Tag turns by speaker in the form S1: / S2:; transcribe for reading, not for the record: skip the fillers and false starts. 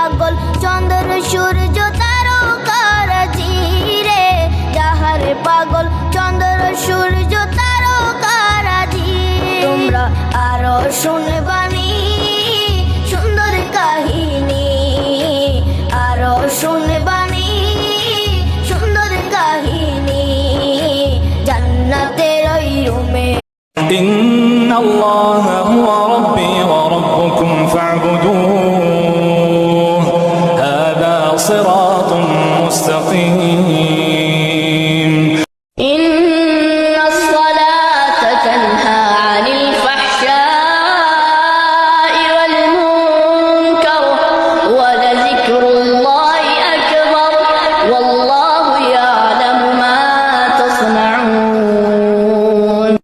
S1: পাগল চন্দ্র সূর্য তারকারাজি রে, যাহারে পাগল চন্দ্র সূর্য তারকারাজি। তোমরা আরো শুনবানি সুন্দর কাহিনী, আরো শুনবানি সুন্দর কাহিনী, জান্নাতের ওই রুমে।
S2: ইন্নাল্লাহ